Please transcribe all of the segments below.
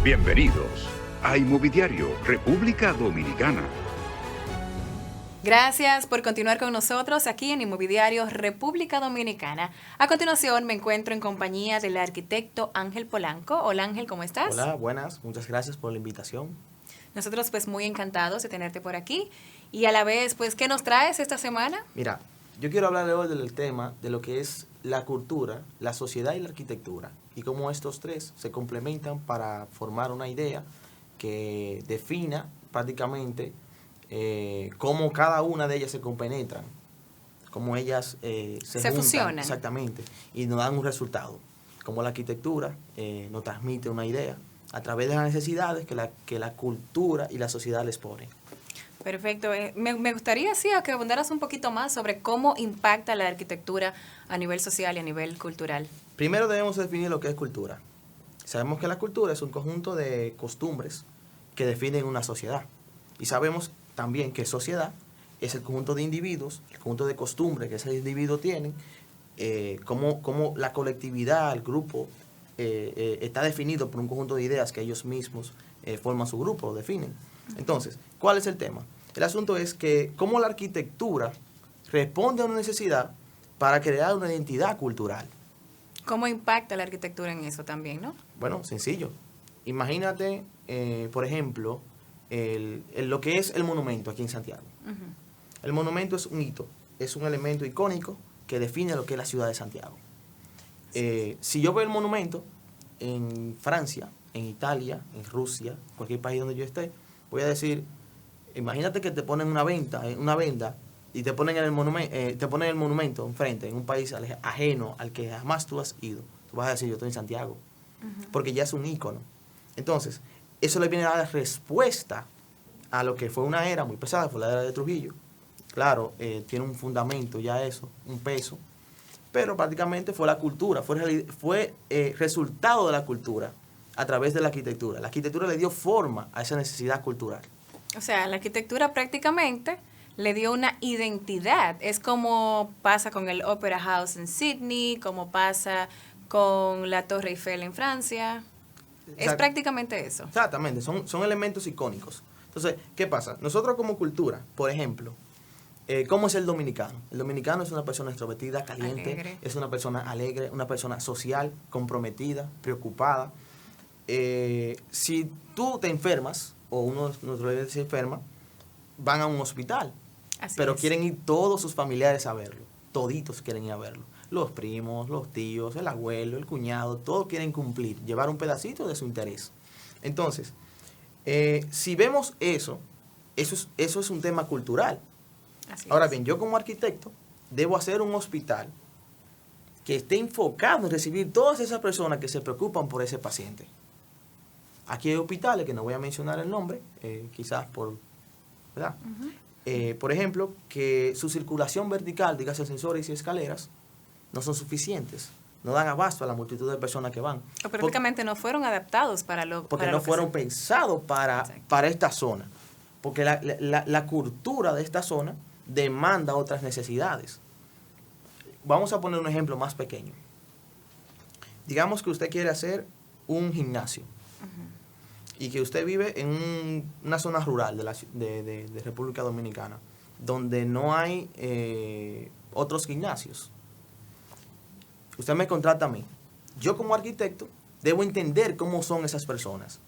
Bienvenidos a Inmobiliario República Dominicana. Gracias por continuar con nosotros aquí en Inmobiliario República Dominicana. A continuación me encuentro en compañía del arquitecto Ángel Polanco. Hola Ángel, ¿cómo estás? Hola, buenas. Muchas gracias por la invitación. Nosotros pues muy encantados de tenerte por aquí. Y a la vez, pues, ¿qué nos traes esta semana? Mira, yo quiero hablar hoy del tema de lo que es la cultura, la sociedad y la arquitectura. Y cómo estos tres se complementan para formar una idea que defina prácticamente cómo cada una de ellas se compenetran, cómo ellas se juntan, fusionan. exactamente, y nos dan un resultado. Como la arquitectura nos transmite una idea a través de las necesidades que la cultura y la sociedad les ponen. Perfecto. Me gustaría, sí, que abundaras un poquito más sobre cómo impacta la arquitectura a nivel social y a nivel cultural. Primero debemos definir lo que es cultura. Sabemos que la cultura es un conjunto de costumbres que definen una sociedad. Y sabemos también que sociedad es el conjunto de individuos, el conjunto de costumbres que ese individuo tiene, cómo la colectividad, el grupo, está definido por un conjunto de ideas que ellos mismos forman su grupo, lo definen. Entonces, ¿cuál es el tema? El asunto es que cómo la arquitectura responde a una necesidad para crear una identidad cultural. ¿Cómo impacta la arquitectura en eso también, no? Bueno, sencillo. Imagínate, por ejemplo, lo que es el monumento aquí en Santiago. Uh-huh. El monumento es un hito, es un elemento icónico que define lo que es la ciudad de Santiago. Si yo veo el monumento en Francia, en Italia, en Rusia, cualquier país donde yo esté, voy a decir, imagínate que te ponen una venda y te ponen el monumento enfrente, en un país ajeno al que jamás tú has ido. Tú vas a decir, yo estoy en Santiago, porque ya es un ícono. Entonces, eso le viene a dar respuesta a lo que fue una era muy pesada, fue la era de Trujillo. Claro, tiene un fundamento ya eso, un peso, pero prácticamente fue la cultura, fue resultado de la cultura a través de la arquitectura. La arquitectura le dio forma a esa necesidad cultural. O sea, la arquitectura prácticamente le dio una identidad. Es como pasa con el Opera House en Sydney, como pasa con la Torre Eiffel en Francia. Es prácticamente eso. Exactamente, son elementos icónicos. Entonces, ¿qué pasa? Nosotros como cultura, por ejemplo, ¿cómo es el dominicano? El dominicano es una persona extrovertida, caliente, alegre. Es una persona alegre, una persona social, comprometida, preocupada. Si tú te enfermas, o uno de nuestros bebés se enferma, van a un hospital. Pero quieren ir todos sus familiares a verlo. Toditos quieren ir a verlo. Los primos, los tíos, el abuelo, el cuñado, todos quieren cumplir, llevar un pedacito de su interés. Entonces, si vemos eso es un tema cultural. Ahora bien, yo como arquitecto debo hacer un hospital que esté enfocado en recibir todas esas personas que se preocupan por ese paciente. Aquí hay hospitales, que no voy a mencionar el nombre, quizás ¿verdad? Uh-huh. Por ejemplo, que su circulación vertical, dígase ascensores y escaleras, no son suficientes, no dan abasto a la multitud de personas que van. O prácticamente no fueron adaptados porque no fueron pensados para esta zona. Porque la cultura de esta zona demanda otras necesidades. Vamos a poner un ejemplo más pequeño. Digamos que usted quiere hacer un gimnasio. Uh-huh. Y que usted vive en una zona rural de República Dominicana, donde no hay otros gimnasios. Usted me contrata a mí. Yo como arquitecto debo entender cómo son esas personas,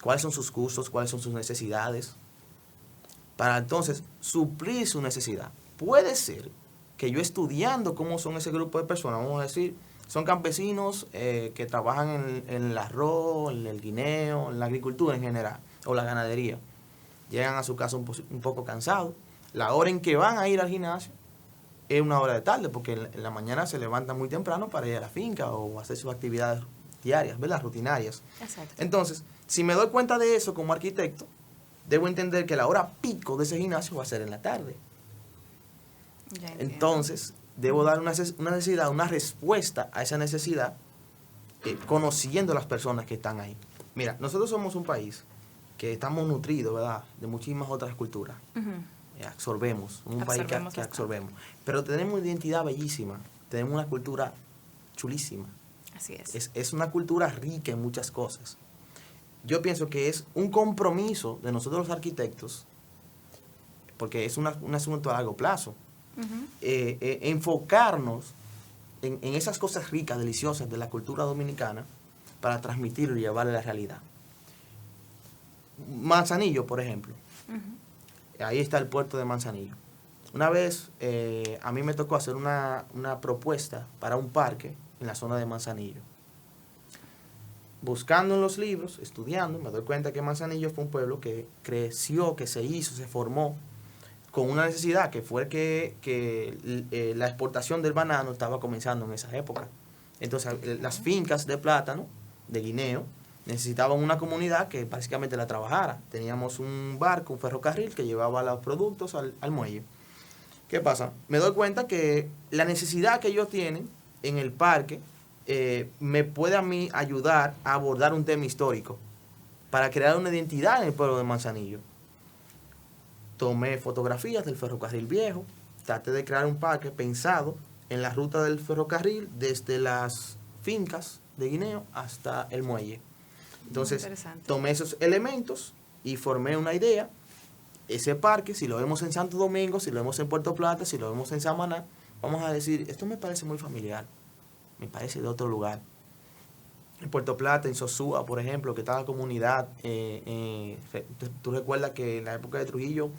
cuáles son sus gustos, cuáles son sus necesidades, para entonces suplir su necesidad. Puede ser que yo estudiando cómo son ese grupo de personas, vamos a decir, son campesinos que trabajan en el arroz, en el guineo, en la agricultura en general, o la ganadería. Llegan a su casa un poco cansados. La hora en que van a ir al gimnasio es una hora de tarde, porque en la mañana se levantan muy temprano para ir a la finca o hacer sus actividades diarias, ¿verdad? Rutinarias. Exacto. Entonces, si me doy cuenta de eso como arquitecto, debo entender que la hora pico de ese gimnasio va a ser en la tarde. Entonces, debo dar una necesidad, una respuesta a esa necesidad, conociendo a las personas que están ahí. Mira, nosotros somos un país que estamos nutridos, ¿verdad?, de muchísimas otras culturas. Uh-huh. Absorbemos, un país que absorbemos. Pero tenemos una identidad bellísima, tenemos una cultura chulísima. Así es. Es una cultura rica en muchas cosas. yo pienso que es un compromiso de nosotros los arquitectos, porque es un asunto a largo plazo, enfocarnos en esas cosas ricas, deliciosas de la cultura dominicana para transmitirlo y llevarlo a la realidad. Manzanillo, por ejemplo. Ahí está el puerto de Manzanillo. Una vez a mí me tocó hacer una propuesta para un parque en la zona de Manzanillo. Buscando en los libros, estudiando, me doy cuenta que Manzanillo fue un pueblo que creció, que se hizo, se formó con una necesidad que fue que la exportación del banano estaba comenzando en esa época. Entonces las fincas de plátano, de guineo, necesitaban una comunidad que básicamente la trabajara. Teníamos un barco, un ferrocarril que llevaba los productos al muelle. ¿Qué pasa? Me doy cuenta que la necesidad que ellos tienen en el parque me puede a mí ayudar a abordar un tema histórico para crear una identidad en el pueblo de Manzanillo. Tomé fotografías del ferrocarril viejo, traté de crear un parque pensado en la ruta del ferrocarril desde las fincas de guineo hasta el muelle. Entonces, tomé esos elementos y formé una idea. Ese parque, si lo vemos en Santo Domingo, si lo vemos en Puerto Plata, si lo vemos en Samaná, vamos a decir, esto me parece muy familiar, me parece de otro lugar. En Puerto Plata, en Sosúa, por ejemplo, que está la comunidad, tú recuerdas que en la época de Trujillo,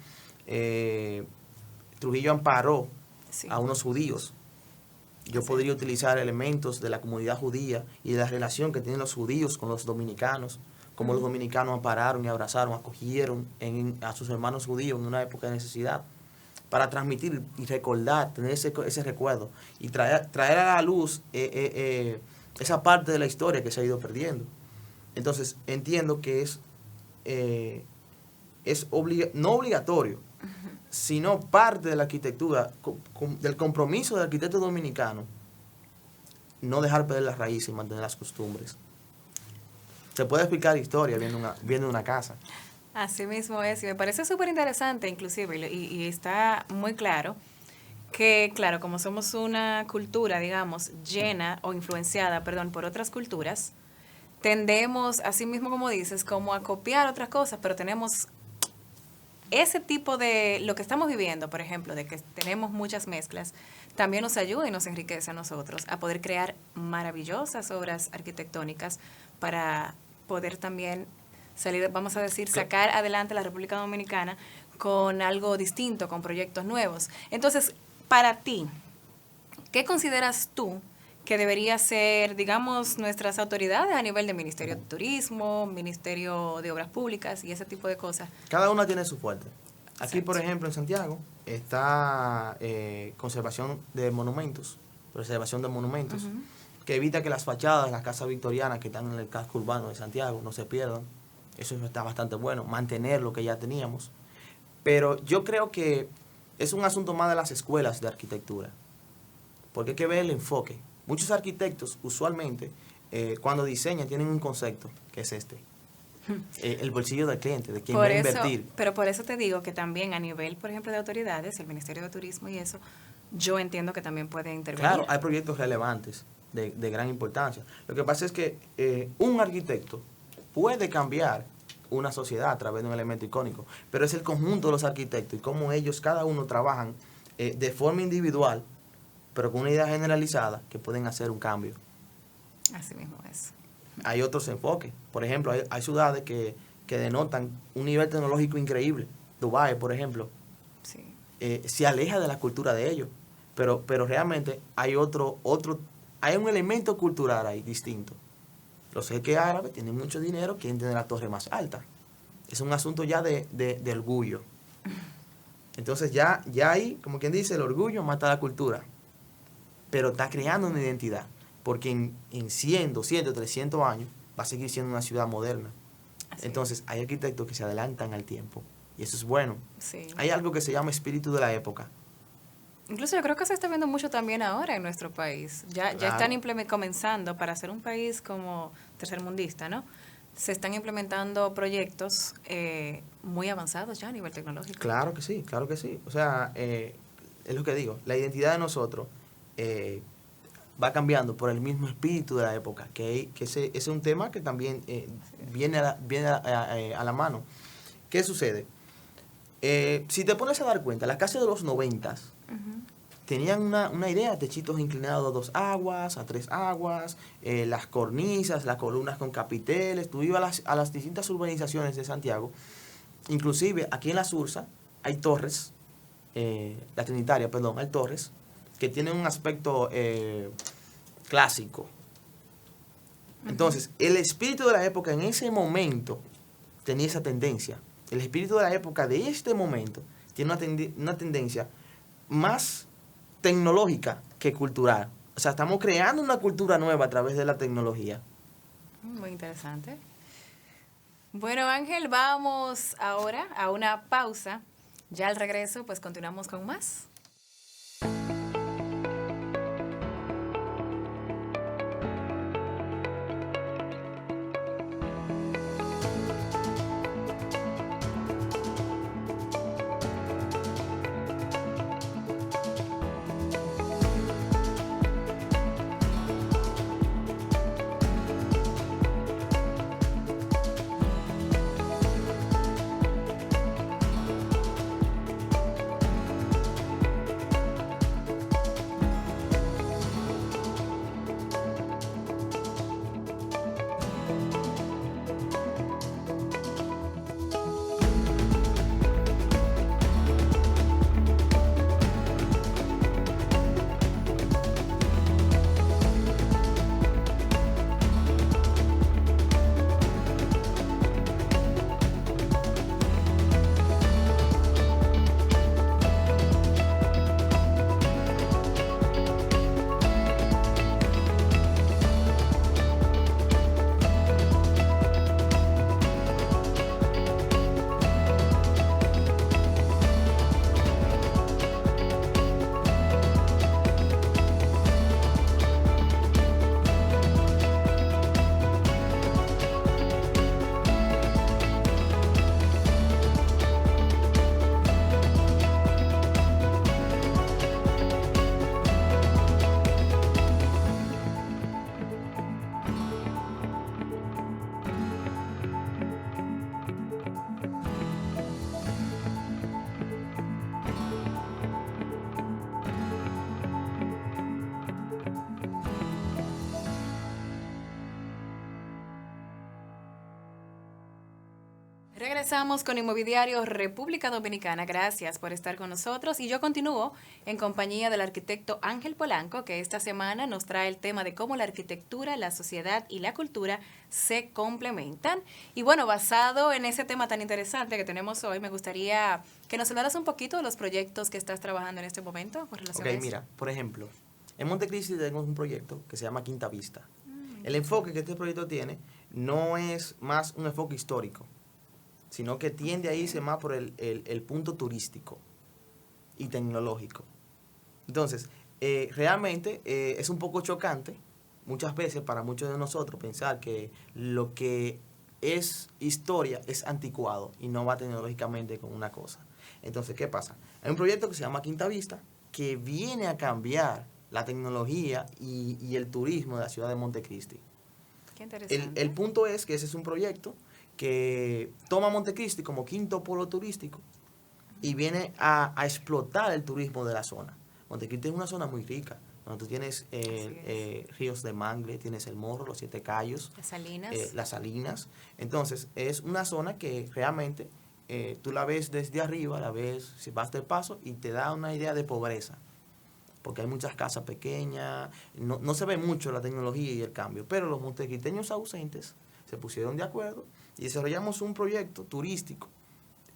Trujillo amparó a unos judíos. Yo podría utilizar elementos de la comunidad judía y de la relación que tienen los judíos con los dominicanos, cómo los dominicanos ampararon y abrazaron, acogieron a sus hermanos judíos en una época de necesidad, para transmitir y recordar, tener ese recuerdo y traer a la luz esa parte de la historia que se ha ido perdiendo. Entonces, entiendo que no obligatorio, sino parte de la arquitectura, del compromiso del arquitecto dominicano, no dejar perder las raíces y mantener las costumbres. Se puede explicar historia viendo una casa. Así mismo es, y me parece súper interesante inclusive, y está muy claro que, claro, como somos una cultura, digamos, llena o influenciada, perdón, por otras culturas, tendemos, así mismo como dices, como a copiar otras cosas, pero tenemos ese tipo de, lo que estamos viviendo, por ejemplo, de que tenemos muchas mezclas, también nos ayuda y nos enriquece a nosotros a poder crear maravillosas obras arquitectónicas para poder también salir, vamos a decir, sacar adelante la República Dominicana con algo distinto, con proyectos nuevos. Entonces, para ti, ¿qué consideras tú que debería ser, digamos, nuestras autoridades a nivel de Ministerio de Turismo, Ministerio de Obras Públicas y ese tipo de cosas? Cada una tiene su fuerte. Aquí, Exacto. por ejemplo, en Santiago, está conservación de monumentos, que evita que las fachadas de las casas victorianas que están en el casco urbano de Santiago no se pierdan. Eso está bastante bueno, mantener lo que ya teníamos. Pero yo creo que es un asunto más de las escuelas de arquitectura, porque hay que ver el enfoque. Muchos arquitectos, usualmente, cuando diseñan, tienen un concepto, que es el bolsillo del cliente, de quien va a invertir. Pero por eso te digo que también a nivel, por ejemplo, de autoridades, el Ministerio de Turismo y eso, yo entiendo que también puede intervenir. Claro, hay proyectos relevantes de gran importancia. Lo que pasa es que un arquitecto puede cambiar una sociedad a través de un elemento icónico, pero es el conjunto de los arquitectos y cómo ellos, cada uno, trabajan de forma individual, pero con una idea generalizada, que pueden hacer un cambio. Así mismo es. Hay otros enfoques. Por ejemplo, hay ciudades que denotan un nivel tecnológico increíble. Dubái, por ejemplo, Sí. Se aleja de la cultura de ellos, pero realmente hay hay un elemento cultural ahí distinto. Los jeques árabes tienen mucho dinero, quieren tener la torre más alta. Es un asunto ya de orgullo. Entonces ya ahí, como quien dice, el orgullo mata la cultura. Pero está creando una identidad. Porque en 100, 200, 300 años va a seguir siendo una ciudad moderna. Así Entonces hay arquitectos que se adelantan al tiempo. Y eso es bueno. Sí. Hay algo que se llama espíritu de la época. Incluso yo creo que se está viendo mucho también ahora en nuestro país. Ya Claro. están comenzando, para ser un país como tercermundista, ¿no? Se están implementando proyectos muy avanzados ya a nivel tecnológico. Claro que sí, claro que sí. O sea, es lo que digo, la identidad de nosotros va cambiando por el mismo espíritu de la época, que ese es un tema que también viene a la mano. ¿Qué sucede? Si te pones a dar cuenta, las casas de los 90 tenían una idea, techitos inclinados a 2 aguas, a 3 aguas, las cornisas, las columnas con capiteles. Tú ibas a las distintas urbanizaciones de Santiago, inclusive aquí en la Sursa hay torres, la Trinitaria, perdón, hay torres que tienen un aspecto clásico. Entonces, el espíritu de la época en ese momento tenía esa tendencia. El espíritu de la época de este momento tiene una tendencia más tecnológica que cultural. O sea, estamos creando una cultura nueva a través de la tecnología. Muy interesante. Bueno, Ángel, vamos ahora a una pausa. Ya al regreso, pues continuamos con más. Regresamos con Inmobiliario República Dominicana. Gracias por estar con nosotros. Y yo continúo en compañía del arquitecto Ángel Polanco, que esta semana nos trae el tema de cómo la arquitectura, la sociedad y la cultura se complementan. Y bueno, basado en ese tema tan interesante que tenemos hoy, me gustaría que nos hablaras un poquito de los proyectos que estás trabajando en este momento con relación a eso. Mira, por ejemplo, en Montecristi tenemos un proyecto que se llama Quinta Vista. El enfoque que este proyecto tiene no es más un enfoque histórico, sino que tiende a irse más por el punto turístico y tecnológico. Entonces, realmente es un poco chocante muchas veces para muchos de nosotros pensar que lo que es historia es anticuado y no va tecnológicamente con una cosa. Entonces, ¿qué pasa? Hay un proyecto que se llama Quinta Vista que viene a cambiar la tecnología y el turismo de la ciudad de Montecristi. Qué interesante. El punto es que ese es un proyecto que toma Montecristi como quinto polo turístico y viene a explotar el turismo de la zona. Montecristi es una zona muy rica, donde tú tienes ríos de mangle, tienes el Morro, los Siete Cayos, las Salinas. Entonces, es una zona que realmente tú la ves desde arriba, la ves si vas del paso y te da una idea de pobreza, porque hay muchas casas pequeñas, no se ve mucho la tecnología y el cambio, pero los montecristeños ausentes se pusieron de acuerdo y desarrollamos un proyecto turístico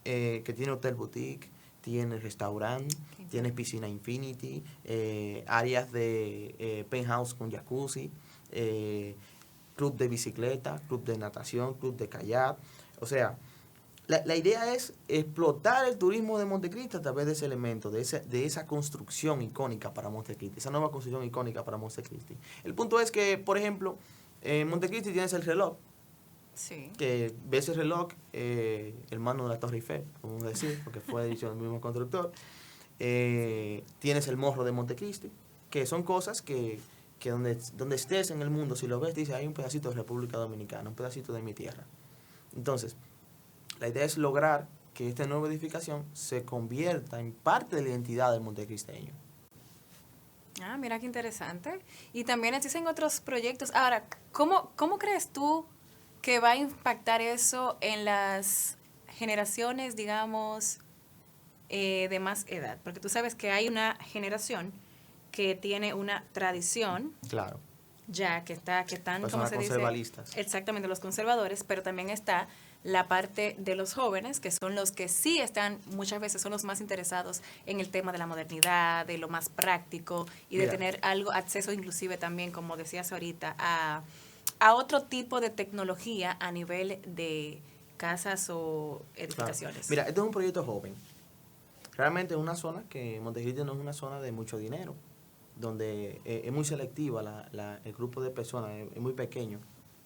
que tiene hotel boutique, tiene restaurante, tiene piscina infinity, áreas de penthouse con jacuzzi, club de bicicleta, club de natación, club de kayak. O sea, la idea es explotar el turismo de Montecristi a través de ese elemento, de esa construcción icónica para Montecristi, esa nueva construcción icónica para Montecristi. El punto es que, por ejemplo, en Montecristi tienes el reloj. Sí. Que ves el reloj, hermano de la Torre Eiffel, vamos a decir, porque fue edición del mismo constructor. Tienes el Morro de Montecristi, que son cosas que que donde estés en el mundo, si lo ves, dice, hay un pedacito de República Dominicana, un pedacito de mi tierra. Entonces, la idea es lograr que esta nueva edificación se convierta en parte de la identidad del montecristeño. Ah, mira qué interesante. Y también existen otros proyectos. Ahora, ¿cómo crees tú que va a impactar eso en las generaciones, digamos, de más edad? Porque tú sabes que hay una generación que tiene una tradición, Claro. ya que están, Personas como se dice, conservalistas. exactamente los conservadores, pero también está la parte de los jóvenes, que son los que sí están, muchas veces son los más interesados en el tema de la modernidad, de lo más práctico y de Mira. tener algo, acceso inclusive también, como decías ahorita, a otro tipo de tecnología a nivel de casas o edificaciones. Claro. Mira, este es un proyecto joven. Realmente es una zona que Montecristi no es una zona de mucho dinero, donde es muy selectiva el grupo de personas, es muy pequeño,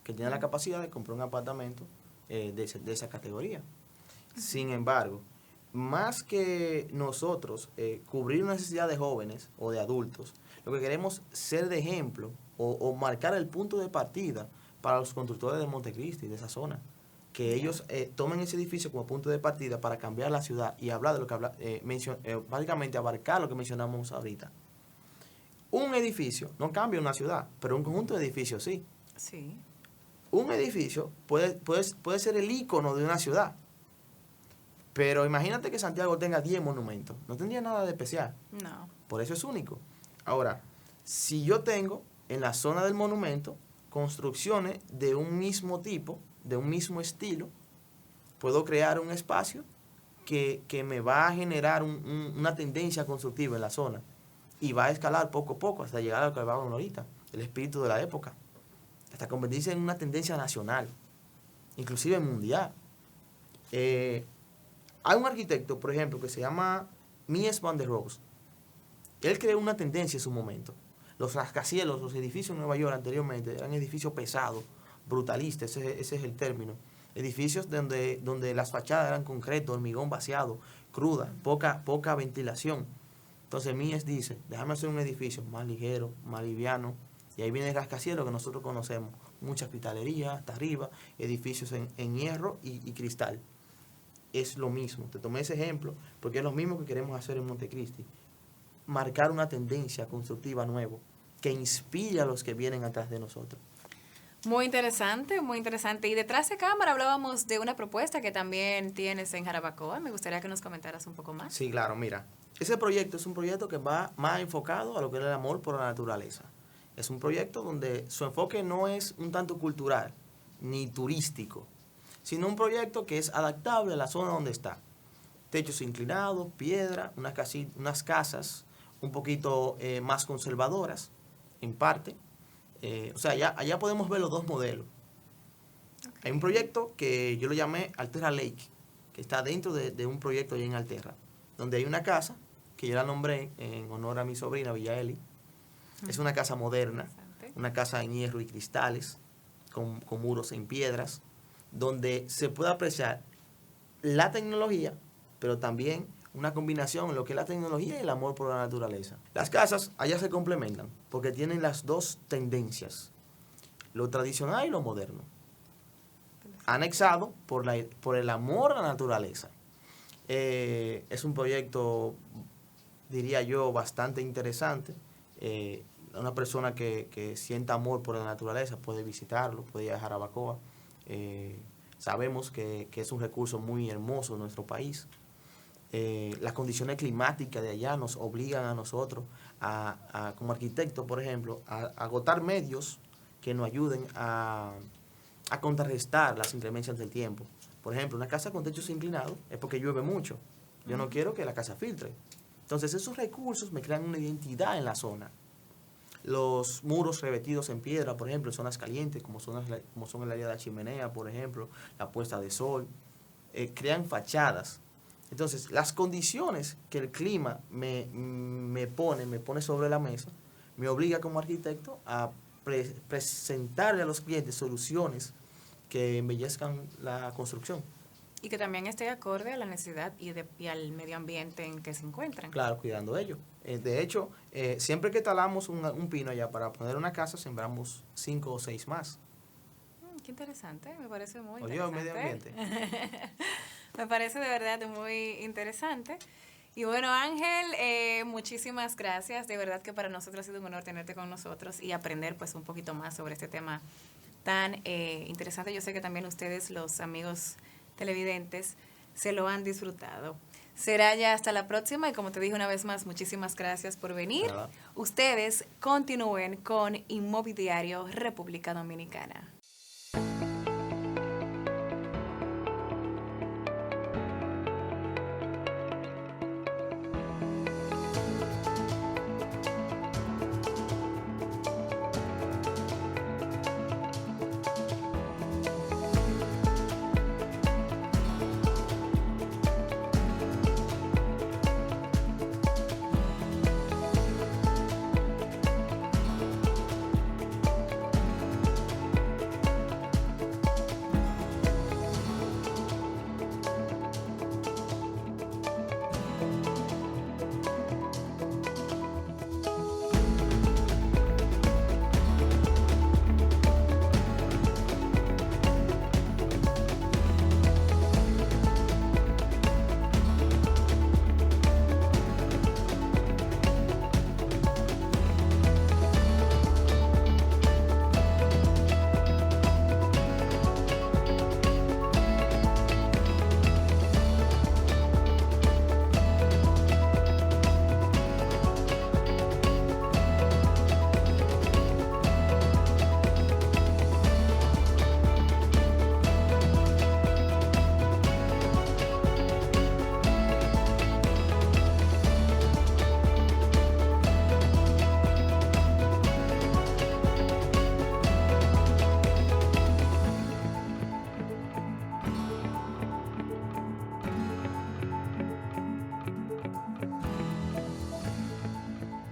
que tiene la capacidad de comprar un apartamento de esa categoría. Sin embargo, más que nosotros cubrir una necesidad de jóvenes o de adultos, lo que queremos ser de ejemplo o marcar el punto de partida para los constructores de Montecristi, de esa zona. Que ellos tomen ese edificio como punto de partida para cambiar la ciudad y hablar de lo que básicamente abarcar lo que mencionamos ahorita. Un edificio no cambia una ciudad, pero un conjunto de edificios sí. Sí. Un edificio puede ser el ícono de una ciudad. Pero imagínate que Santiago tenga 10 monumentos. No tendría nada de especial. No. Por eso es único. Ahora, si yo tengo en la zona del monumento construcciones de un mismo tipo, de un mismo estilo, puedo crear un espacio que me va a generar una tendencia constructiva en la zona y va a escalar poco a poco hasta llegar a lo que hablábamos ahorita, el espíritu de la época, hasta convertirse en una tendencia nacional, inclusive mundial. Hay un arquitecto, por ejemplo, que se llama Mies van der Rohe. Él creó una tendencia en su momento. Los rascacielos, los edificios en Nueva York anteriormente eran edificios pesados, brutalistas, ese es el término. Edificios donde las fachadas eran concreto, hormigón vaciado, cruda, poca ventilación. Entonces Mies dice, déjame hacer un edificio más ligero, más liviano, y ahí viene el rascacielos que nosotros conocemos, mucha hospitalería hasta arriba, edificios en hierro y cristal. Es lo mismo, te tomé ese ejemplo porque es lo mismo que queremos hacer en Montecristi, marcar una tendencia constructiva nueva que inspire a los que vienen atrás de nosotros. Muy interesante, muy interesante. Y detrás de cámara hablábamos de una propuesta que también tienes en Jarabacoa. Me gustaría que nos comentaras un poco más. Sí, claro, mira. Ese proyecto es un proyecto que va más enfocado a lo que es el amor por la naturaleza. Es un proyecto donde su enfoque no es un tanto cultural ni turístico, sino un proyecto que es adaptable a la zona donde está. Techos inclinados, piedra, unas casas un poquito más conservadoras, en parte. O sea, allá podemos ver los dos modelos. Okay. Hay un proyecto que yo lo llamé Alterra Lake, que está dentro de un proyecto allá en Alterra, donde hay una casa, que yo la nombré en honor a mi sobrina, Villaeli. Es una casa moderna, una casa en hierro y cristales, con muros en piedras, donde se puede apreciar la tecnología, pero también una combinación en lo que es la tecnología y el amor por la naturaleza. Las casas allá se complementan porque tienen las dos tendencias, lo tradicional y lo moderno, anexado por el amor a la naturaleza. Es un proyecto, diría yo, bastante interesante. Una persona que sienta amor por la naturaleza puede visitarlo, puede ir a Jarabacoa. Sabemos que es un recurso muy hermoso en nuestro país. Las condiciones climáticas de allá nos obligan a nosotros, como arquitectos, por ejemplo, a agotar medios que nos ayuden a contrarrestar las inclemencias del tiempo. Por ejemplo, una casa con techos inclinados es porque llueve mucho. Yo no quiero que la casa filtre. Entonces, esos recursos me crean una identidad en la zona. Los muros revestidos en piedra, por ejemplo, en zonas calientes, como son el área de la chimenea, por ejemplo, la puesta de sol, crean fachadas. Entonces, las condiciones que el clima me pone sobre la mesa, me obliga como arquitecto a presentarle a los clientes soluciones que embellezcan la construcción. Y que también esté acorde a la necesidad y al medio ambiente en que se encuentran. Claro, cuidando ellos. De hecho, siempre que talamos un pino allá para poner una casa, sembramos 5 o 6 más. Qué interesante, me parece muy Oye, interesante. medio ambiente. Me parece de verdad muy interesante. Y bueno, Ángel, muchísimas gracias. De verdad que para nosotros ha sido un honor tenerte con nosotros y aprender pues un poquito más sobre este tema tan interesante. Yo sé que también ustedes, los amigos televidentes, se lo han disfrutado. Será ya hasta la próxima y como te dije una vez más, muchísimas gracias por venir. Nada. Ustedes continúen con Inmobiliario República Dominicana.